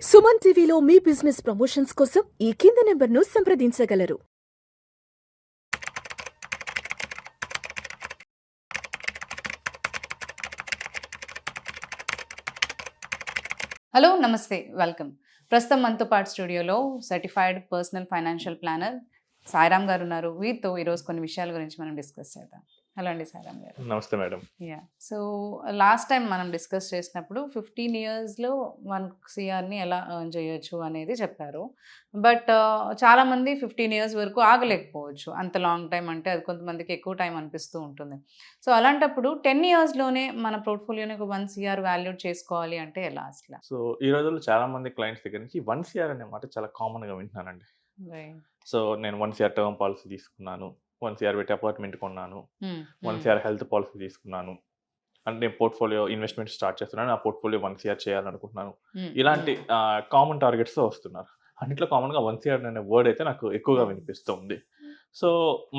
సుమన్ టీవీలో మీ business promotions కోసం ఈ కింది నెంబర్ను సంప్రదించగలరు. హలో నమస్తే వెల్కమ్. ప్రస్తుతం మనతో పాటు స్టూడియోలో certified personal financial planner Sairam గారు ఉన్నారు. వీరితో ఈరోజు కొన్ని విషయాల గురించి మనం డిస్కస్ చేద్దాం. హలో అండి సాయిరామ్ గారు. నమస్తే madam. Yeah, so last time మనం డిస్కస్ చేసినప్పుడు 15 ఇయర్స్లో 1 CRని ఎలా ఎర్న్ చేయొచ్చు అనేది చెప్పారు. బట్ చాలామంది 15 ఇయర్స్ వరకు ఆగలేకపోవచ్చు. అంత లాంగ్ టైం అంటే అది కొంతమందికి ఎక్కువ టైం అనిపిస్తూ ఉంటుంది. సో అలాంటప్పుడు 10 ఇయర్స్లోనే మన పోర్ట్ఫోలియోని ఒక 1 CR వాల్యూడ్ చేసుకోవాలి అంటే ఎలా అసలు? సో ఈ రోజుల్లో చాలా మంది క్లయింట్స్ దగ్గర నుంచి 1 CR అనే మాట చాలా కామన్గా వింటున్నానండి. సో నేను 1 CR టర్మ్ పాలసీ తీసుకున్నాను, 1 CR పెట్టి అపార్ట్మెంట్ కొన్నాను, 1 CR హెల్త్ పాలసీ తీసుకున్నాను, అంటే నేను పోర్ట్ఫోలియో ఇన్వెస్ట్మెంట్ స్టార్ట్ చేస్తున్నాను, నా పోర్ట్ఫోలియో 1 CR చేయాలనుకుంటున్నాను. ఇలాంటి కామన్ టార్గెట్స్ వస్తున్నారు. అన్నింటిలో కామన్గా 1 CR అనే వర్డ్ అయితే నాకు ఎక్కువగా వినిపిస్తుంది. సో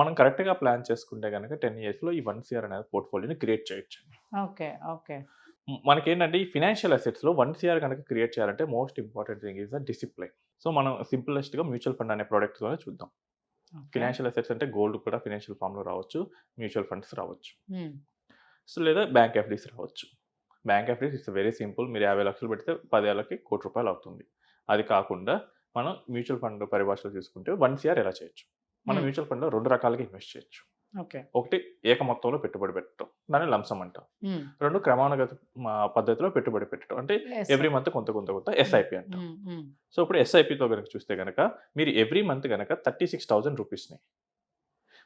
మనం కరెక్ట్గా ప్లాన్ చేసుకుంటే కనుక 10 ఇయర్స్లో ఈ 1 CR అనేది పోర్ట్ఫోలియోని క్రియేట్ చేయొచ్చు. Okay okay. మనకేంటంటే ఈ ఫినాన్షియల్ అసెట్స్లో 1 CR కనుక క్రియేట్ చేయాలంటే most important thing is the discipline. So మనం సింపులెస్ట్గా మ్యూచువల్ ఫండ్ అనే ప్రోడక్ట్తోనే చూద్దాం. ఫినాన్షియల్ అసెట్స్ అంటే గోల్డ్ కూడా ఫినాన్షియల్ ఫామ్లో రావచ్చు, మ్యూచువల్ ఫండ్స్ రావచ్చు, సో లేదా బ్యాంక్ ఎఫ్డీస్ రావచ్చు. Bank FDs it's very simple. మీరు 50 లక్షలు పెడితే 10 ఏళ్ళకి ₹1,00,00,000 అవుతుంది. అది కాకుండా మనం మ్యూచువల్ ఫండ్ పరిభాషలో తీసుకుంటే 1 CR ఎలా చేయొచ్చు. మనం మ్యూచువల్ ఫండ్లో 2 రకాలుగా ఇన్వెస్ట్ చేయొచ్చు. ఒకటి ఏక మొత్తంలో పెట్టుబడి పెట్టడం, దాన్ని లంసం అంటాం. 2 క్రమానుగత పద్ధతిలో పెట్టుబడి పెట్టడం, అంటే ఎవ్రీ మంత్ కొంత కొంత కొంత ఎస్ఐపి అంటాం. సో ఇప్పుడు ఎస్ఐపితో కనుక చూస్తే కనుక మీరు ఎవ్రీ మంత్ కనుక ₹36,000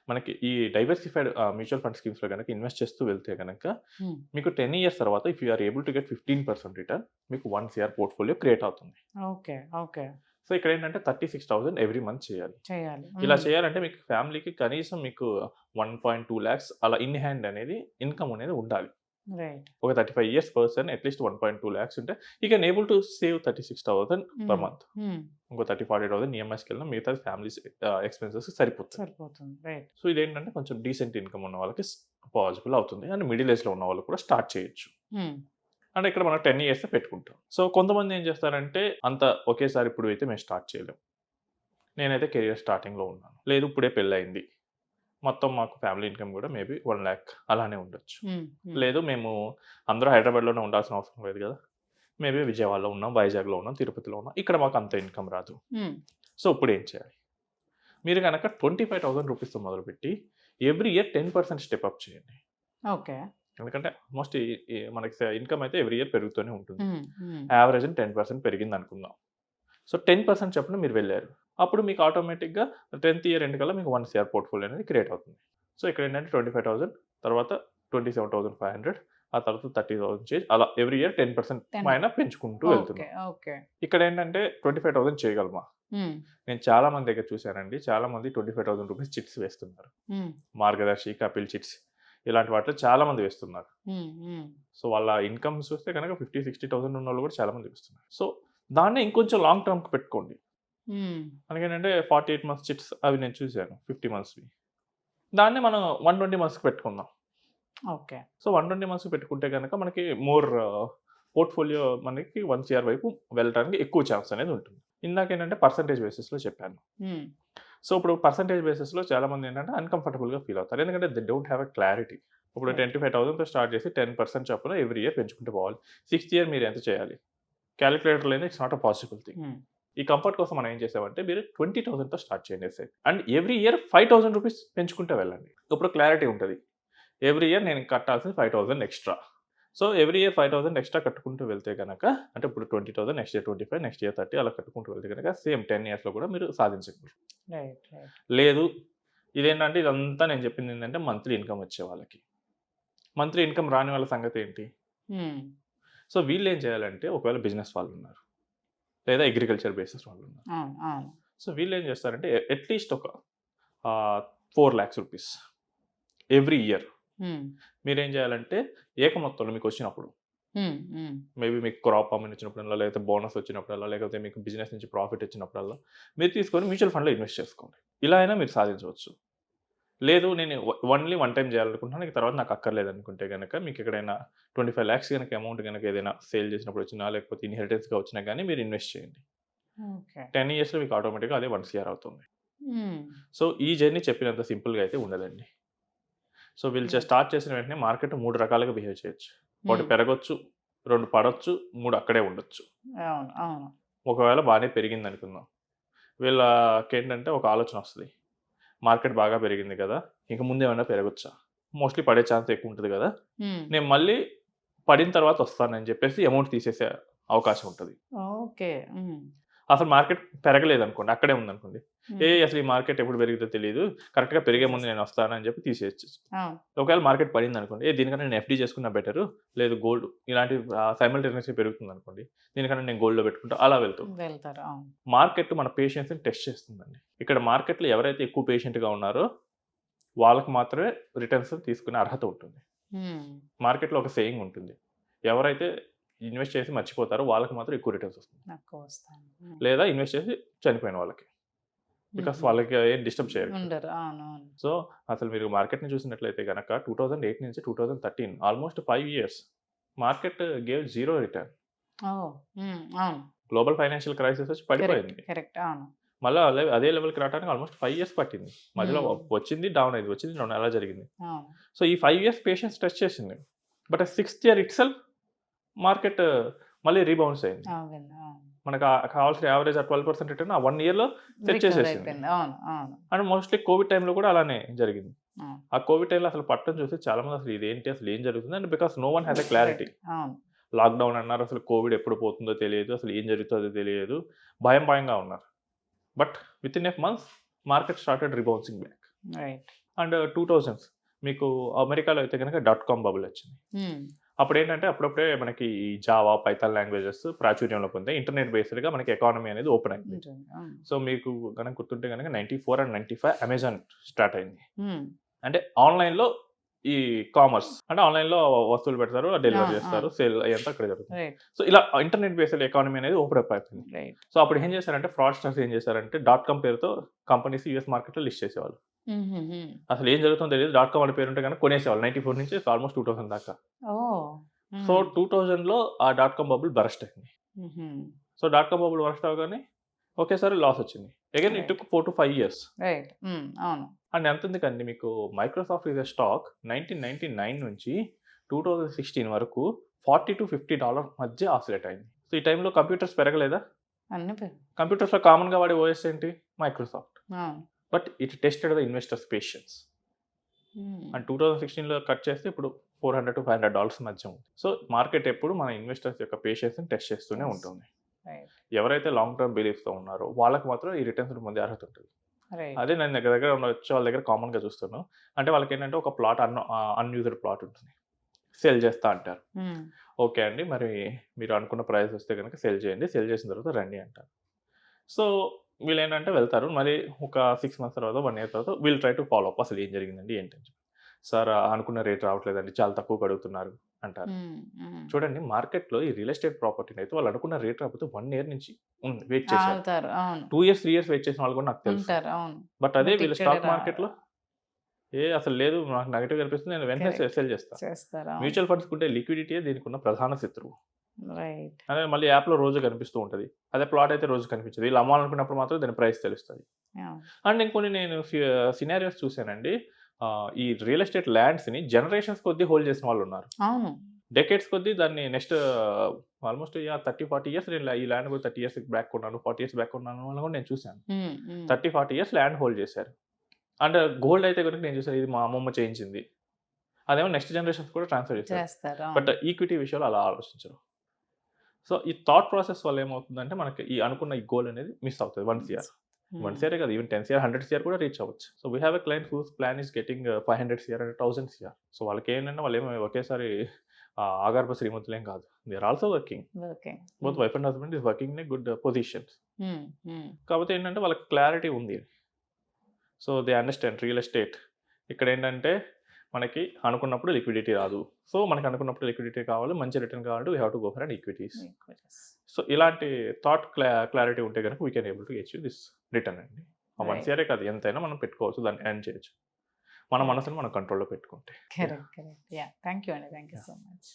మనకి ఈ డైవర్సిఫైడ్ మ్యూచువల్ ఫండ్ స్కీమ్స్లో కనుక ఇన్వెస్ట్ చేస్తూ వెళ్తే కనుక మీకు 10 ఇయర్స్ తర్వాత if you are able to get 15% return, మీకు 1 CR పోర్ట్ఫోలియో క్రియేట్ అవుతుంది. Okay okay. సో ఇక్కడ ఏంటంటే 36,000 ఎవ్రీ మంత్ చేయాలి. ఇలా చేయాలంటే మీకు ఫ్యామిలీకి కనీసం మీకు 1.2 lakhs అలా ఇన్ హ్యాండ్ అనేది ఇన్కమ్ అనేది ఉండాలి. ఒక 35 ఇయర్స్ పర్సన్ అట్లీస్ట్ 1.2 lakhs ఉంటే you can able to save 36,000 per month. ఇంకో 30-40,000 ఈఎంఐస్కి వెళ్ళినా మిగతా ఫ్యామిలీ ఎక్స్పెన్సెస్ సరిపోతుంది. సో ఇదేంటంటే కొంచెం డీసెంట్ ఇన్కమ్ ఉన్న వాళ్ళకి పాసిబుల్ అవుతుంది, అండ్ మిడిల్ ఏజ్లో ఉన్న వాళ్ళు కూడా స్టార్ట్ చేయొచ్చు. అంటే ఇక్కడ మనం 10 ఇయర్స్ పెట్టుకుంటాం. సో కొంతమంది ఏం చేస్తారంటే అంత ఒకేసారి ఇప్పుడు అయితే మేము స్టార్ట్ చేయలేము, నేనైతే కెరియర్ స్టార్టింగ్లో ఉన్నాను, లేదు ఇప్పుడే పెళ్ళయింది, మొత్తం మాకు ఫ్యామిలీ ఇన్కమ్ కూడా మేబీ 1 lakh అలానే ఉండొచ్చు, లేదు మేము అందరూ హైదరాబాద్లోనే ఉండాల్సిన అవసరం లేదు కదా, మేబీ విజయవాడలో ఉన్నాం, వైజాగ్లో ఉన్నాం, తిరుపతిలో ఉన్నాం, ఇక్కడ మాకు అంత ఇన్కమ్ రాదు. సో ఇప్పుడు ఏం చేయాలి? మీరు కనుక ₹25,000 మొదలుపెట్టి ఎవ్రీ ఇయర్ 10% స్టెప్ అప్ చేయండి. ఓకే. ఎందుకంటే ఆల్మోస్ట్ మనకి ఇన్కమ్ అయితే ఎవ్రీ ఇయర్ పెరుగుతూనే ఉంటుంది. యావరేజ్ 10% పెరిగింది అనుకుందాం. సో 10% చొప్పున మీరు వెళ్ళారు, అప్పుడు మీకు ఆటోమేటిక్గా 10th ఇయర్ ఎండ్ కల్లా మీకు 1 CR పోర్ట్ఫోలియో అనేది క్రియేట్ అవుతుంది. సో ఇక్కడ ఏంటంటే 25,000, తర్వాత 27,500, ఆ తర్వాత 30,000 చేంజ్, అలా ఎవ్రీ ఇయర్ 10% పైన పెంచుకుంటూ వెళ్తున్నాం. ఇక్కడ ఏంటంటే 25,000 చేయగలమా? నేను చాలా మంది దగ్గర చూశానండి, చాలా మంది ₹25,000 చిట్స్ వేస్తున్నారు. మార్గదర్శి, కపిల్ చిట్స్ ఇలాంటి వాటిలో చాలా మంది వేస్తున్నారు. సో వాళ్ళ ఇన్కమ్ చూస్తే కనుక 50,000-60,000 ఉన్న వాళ్ళు కూడా చాలా మంది వేస్తున్నారు. సో దాన్ని ఇంకొంచెం లాంగ్ టర్మ్కి పెట్టుకోండి. అందుకేంటంటే 48 months చిట్స్ అవి నేను చూశాను, 50 monthsవి. దాన్ని మనం 120 monthsకి పెట్టుకుందాం. ఓకే. సో 120 monthsకి పెట్టుకుంటే కనుక మనకి మోర్ పోర్ట్ఫోలియో మనకి 1 CR వైపు వెళ్ళడానికి ఎక్కువ ఛాన్స్ అనేది ఉంటుంది. ఇందాక ఏంటంటే పర్సంటేజ్ బేసిస్లో చెప్పాను. సో ఇప్పుడు పర్సంటేజ్ బేసిస్లో చాలా మంది ఏంటంటే అన్కంఫర్టబుల్గా ఫీల్ అవుతారు, ఎందుకంటే they don't have a clarity. ఇప్పుడు 25,000తో స్టార్ట్ చేసి 10% చొప్పున ఎవ్రీ ఇయర్ పెంచుకుంటూ పోవాలి. 6th ఇయర్ మీరు ఎంత చేయాలి? క్యాలిక్యులేటర్ లేదు, it's not a possible thing. ఈ కంఫర్ట్ కోసం మనం ఏం చేసామంటే మీరు 20,000తో స్టార్ట్ చేయండి అండ్ ఎవ్రీ ఇయర్ ₹5,000 పెంచుకుంటూ వెళ్ళండి. ఇప్పుడు క్లారిటీ ఉంటుంది, ఎవ్రీ ఇయర్ నేను కట్టాల్సిన 5,000 extra. So every year 5,000 extra కట్టుకుంటూ వెళ్తే కనుక, అంటే ఇప్పుడు 20,000, నెక్స్ట్ ఇయర్ 25, నెక్స్ట్ ఇయర్ 30 అలా కట్టుకుంటూ వెళ్తే కనుక సేమ్ 10 ఇయర్స్లో కూడా మీరు సాధించగలరు. లేదు ఇదేంటంటే ఇదంతా నేను చెప్పింది ఏంటంటే మంత్లీ ఇన్కమ్ వచ్చే వాళ్ళకి. మంత్లీ ఇన్కమ్ రాని వాళ్ళ సంగతి ఏంటి? సో వీళ్ళు ఏం చేయాలంటే ఒకవేళ బిజినెస్ వాళ్ళు ఉన్నారు, లేదా అగ్రికల్చర్ బేసిస్ వాళ్ళు ఉన్నారు, సో వీళ్ళు ఏం చేస్తారంటే అట్లీస్ట్ ఒక ₹4 lakhs ఎవ్రీ ఇయర్ మీరేం చేయాలంటే ఏక మొత్తంలో మీకు వచ్చినప్పుడు, మేబీ మీకు క్రాప్ అమౌంట్ వచ్చినప్పుడల్లా, లేకపోతే బోనస్ వచ్చినప్పుడల్లా, లేకపోతే మీకు బిజినెస్ నుంచి ప్రాఫిట్ వచ్చినప్పుడల్లా మీరు తీసుకొని మ్యూచువల్ ఫండ్లో ఇన్వెస్ట్ చేసుకోండి. ఇలా అయినా మీరు సాధించవచ్చు. లేదు నేను ఓన్లీ వన్ టైం చేయాలనుకుంటున్నాను, ఇక తర్వాత నాకు అక్కర్లేదు అనుకుంటే కనుక మీకు ఎక్కడైనా 25 lakhs కనుక అమౌంట్ కనుక ఏదైనా సేల్ చేసినప్పుడు వచ్చినా లేకపోతే ఇన్హెరిటెన్స్గా వచ్చినా కానీ మీరు ఇన్వెస్ట్ చేయండి. ఓకే. 10 yearsలో మీకు ఆటోమేటిక్గా అదే 1 crore అవుతుంది. సో ఈ జర్నీ చెప్పినంత సింపుల్గా అయితే ఉండదండి. సో వీళ్ళు స్టార్ట్ చేసిన వెంటనే మార్కెట్ 3 రకాలుగా బిహేవ్ చేయొచ్చు. ఒకటి పెరగొచ్చు, 2 పడొచ్చు, 3 అక్కడే ఉండొచ్చు. అవును, అవును. ఒకవేళ బాగానే పెరిగింది అనుకుందాం, వీళ్ళకి ఏంటంటే ఒక ఆలోచన వస్తుంది, మార్కెట్ బాగా పెరిగింది కదా, ఇంక ముందు ఏమైనా పెరగొచ్చా, మోస్ట్లీ పడే ఛాన్స్ ఎక్కువ ఉంటుంది కదా, నేను మళ్ళీ పడిన తర్వాత వస్తానని చెప్పేసి అమౌంట్ తీసేసే అవకాశం ఉంటుంది. ఓకే. అసలు మార్కెట్ పెరగలేదు అనుకోండి, అక్కడే ఉందనుకోండి, అసలు ఈ మార్కెట్ ఎప్పుడు పెరిగితే తెలియదు, కరెక్ట్గా పెరిగే ముందు నేను వస్తానని చెప్పి తీసేయచ్చు. ఒకవేళ మార్కెట్ పడింది అనుకోండి, దీనికన్నా నేను ఎఫ్డీ చేసుకున్నా బెటరు, లేదు గోల్డ్ ఇలాంటి సైమల్టేనియస్గా పెరుగుతుంది అనుకోండి, దీనికన్నా నేను గోల్డ్లో పెట్టుకుంటా, అలా వెళ్తారు. మార్కెట్ మన పేషెన్స్ని టెస్ట్ చేస్తుందండి. ఇక్కడ మార్కెట్లో ఎవరైతే ఎక్కువ పేషెంట్గా ఉన్నారో వాళ్ళకి మాత్రమే రిటర్న్స్ తీసుకునే అర్హత ఉంటుంది. మార్కెట్లో ఒక సేయింగ్ ఉంటుంది, ఎవరైతే ఇన్వెస్ట్ చేసి మర్చిపోతారో వాళ్ళకి మాత్రం ఎక్కువ రిటర్న్స్ వస్తుంది, లేదా ఇన్వెస్ట్ చేసి చనిపోయిన వాళ్ళకి, బికాస్ వాళ్ళకి ఏం డిస్టర్బ్ చేయరు. సో అసలు మీరు మార్కెట్ని చూసినట్లయితే కనుక 2008 నుంచి 2013 almost 5 years market gave 0 return. Global financial crisis వచ్చి పడిపోయింది, మళ్ళీ అదే లెవెల్కి రావడానికి ఆల్మోస్ట్ 5 years పట్టింది. మధ్యలో వచ్చింది డౌన్ అయింది, వచ్చింది డౌన్, అలా జరిగింది. సో ఈ 5 years పేషెన్స్ టెస్ట్ చేసింది, but 6th year it self market మళ్ళీ రీబౌన్స్ అయింది. మనకు కావాల్సిన యావరేజ్ 12% రిటర్న్ ఆ 1 yearలో సెట్ చేసేసింది. అండ్ మోస్ట్లీ కోవిడ్ టైంలో కూడా అలానే జరిగింది. ఆ కోవిడ్ టైంలో అసలు పట్టం చూసి చాలా మంది అసలు ఇదేంటి, అసలు ఏం జరుగుతుంది and because no one has a clarity. Lockdown అన్నారు, అసలు కోవిడ్ ఎప్పుడు పోతుందో తెలియదు, అసలు ఏం జరుగుతుందో తెలియదు, భయంగా ఉన్నారు. But with in a month market started రీబౌన్సింగ్ back. And 2000s మీకు అమెరికాలో అయితే కనుక .com బబుల్ వచ్చింది. అప్పుడు ఏంటంటే అప్పుడప్పుడే మనకి జావా, పైథాన్ లాంగ్వేజెస్ ప్రాచుర్యంలో పొందే ఇంటర్నెట్ బేస్డ్గా మనకి ఎకానమీ అనేది ఓపెన్ అయింది. సో మీకు కనుక గుర్తుంటే కనుక 94 and 95 అమెజాన్ స్టార్ట్ అయింది. అంటే ఆన్లైన్లో ఈ కామర్స్ అంటే ఆన్లైన్లో వస్తువులు పెడతారు, డెలివరీ చేస్తారు, సేల్ అయ్యేంత అక్కడ జరుగుతుంది. సో ఇలా ఇంటర్నెట్ బేస్డ్ ఎకానమీ అనేది ఓపెన్ అప్ అయిపోయింది. సో అప్పుడు ఏం చేశారంటే ఫ్రాడ్స్టర్స్ ఏం చేశారంటే .com పేరుతో కంపెనీస్ యూఎస్ మార్కెట్లో లిస్ట్ చేసేవాళ్ళు. అసలు ఏం జరుగుతుందో తెలియదు, .com అనే పేరు ఉంటే కనుక కొనేసేవాళ్ళు 94 నుంచి ఆల్మోస్ట్ 2000 దాకా. సో 2000లో ఆ .com బబుల్ బరస్ట్ అయింది. సో .com బబుల్ బరస్ట్ అవగానే ఒకేసారి లాస్ వచ్చింది. Again it took 4 to 5 years. And ఎంత ఉంది కండి మీకు, మైక్రోసాఫ్ట్ ఇస్ ఎ స్టాక్ 1999 నుంచి 2016 వరకు $40 to $50 మధ్య ఆసిలేట్ అయింది. సో ఈ టైంలో కంప్యూటర్స్ పెరగలేదా? కంప్యూటర్స్లో కామన్గా వాడే ఓఎస్ ఏంటి? Microsoft. But it tested the investors patience. And 2016లో కట్ చేస్తే ఇప్పుడు $400 to $500 మధ్య ఉంది. సో మార్కెట్ ఎప్పుడు మన ఇన్వెస్టర్స్ యొక్క పేషెన్స్ని టెస్ట్ చేస్తూనే ఉంటుంది. ఎవరైతే లాంగ్ టర్మ్ బిలీఫ్తో ఉన్నారో వాళ్ళకి మాత్రం ఈ రిటర్న్స్ పొందే అర్హత ఉంటుంది. అదే నేను దగ్గర వచ్చే వాళ్ళ దగ్గర కామన్గా చూస్తున్నాను. అంటే వాళ్ళకి ఏంటంటే ఒక ప్లాట్ అన్యూజ్డ్ ప్లాట్ ఉంటుంది, సెల్ చేస్తా అంటారు. ఓకే అండి, మరి మీరు అనుకున్న ప్రైస్ వస్తే కనుక సెల్ చేయండి, సెల్ చేసిన తర్వాత రండి అంటారు. సో వీళ్ళు ఏంటంటే వెళ్తారు, మరి ఒక 6 months తర్వాత 1 year తర్వాత వీళ్ళు ట్రై టు ఫాలో అప్, అసలు ఏం జరిగిందండి ఏంటని చెప్పి. సార్ అనుకున్న రేట్ రావట్లేదండి, చాలా తక్కువ అడుగుతున్నారు అంటారు. చూడండి మార్కెట్లో ఈ రియల్ ఎస్టేట్ ప్రాపర్టీని అయితే వాళ్ళు అనుకున్న రేట్ రాకపోతే 1 year నుంచి వెయిట్ చేశారు, 2 years 3 years వెయిట్ చేసిన వాళ్ళు కూడా నాకు తెలుసు. బట్ అదే వీళ్ళు స్టాక్ మార్కెట్లో అసలు లేదు, నాకు నెగటివ్ కనిపిస్తుంది, నేను వెంటనే సెల్ చేస్తాను. మ్యూచువల్ ఫండ్స్ ఉంటే లిక్విడిటీ దీనికి ఉన్న ప్రధాన శత్రువు. అదే మళ్ళీ యాప్లో రోజు కనిపిస్తూ ఉంటుంది, అదే ప్లాట్ అయితే రోజు కనిపించదు. వీళ్ళు అమ్మాలనుకున్నప్పుడు మాత్రం దాని ప్రైస్ తెలుస్తుంది. అండ్ ఇంకొన్ని నేను సినారియోస్ చూశానండి, ఈ రియల్ ఎస్టేట్ ల్యాండ్స్ని జనరేషన్స్ కొద్దీ హోల్డ్ చేసిన వాళ్ళు ఉన్నారు. డెకేడ్స్ కొద్దీ దాన్ని నెక్స్ట్ ఆల్మోస్ట్ 30-40 years నేను ఈ ల్యాండ్ 30 years బ్యాక్ కొన్నాను, 40 years బ్యాక్ కొన్నాను అని కూడా నేను చూశాను. 30-40 years ల్యాండ్ హోల్డ్ చేశారు. అండ్ గోల్డ్ అయితే కనుక నేను చూసాను, ఇది మా అమ్మమ్మ చేయించింది, అదేమో నెక్స్ట్ జనరేషన్స్ కూడా ట్రాన్స్ఫర్ చేస్తారు. బట్ ఈక్విటీ విషయాలు అలా ఆలోచించరు. సో ఈ థాట్ ప్రాసెస్ వల్ల ఏమవుతుందంటే మనకి ఈ అనుకున్న ఈ గోల్ అనేది మిస్ అవుతుంది. 1 year, 1 year కదా, ఈవెన్ 10 years 100 years కూడా రీచ్ అవ్వచ్చు. So we have a client whose plan is getting 500 years and 1000 years. So వాళ్ళకి ఏంటంటే వాళ్ళు ఏమో ఒకేసారి ఆగర్భ శ్రీమంతులు ఏం కాదు, they are also working. Both wife and husband is working in a good positions. కాకపోతే ఏంటంటే వాళ్ళకి క్లారిటీ ఉంది. So they understand real estate. ఇక్కడ ఏంటంటే మనకి అనుకున్నప్పుడు లిక్విడిటీ రాదు, సో మనకి అనుకున్నప్పుడు లిక్విడిటీ కావాలి, మంచి రిటర్న్ కావాలంటే we have to go for and equities. So ఇలాంటి థాట్ క్లారిటీ ఉంటే కనుక we can able to get you this return అండి. 1 year కాదు, ఎంతైనా మనం పెట్టుకోవచ్చు, దాన్ని ఎర్న్ చేయొచ్చు. మన మనసుని మనం కంట్రోల్లో పెట్టుకుంటే. కరెక్ట్. యా, థ్యాంక్ యూ అండి, థ్యాంక్ యూ సో మచ్.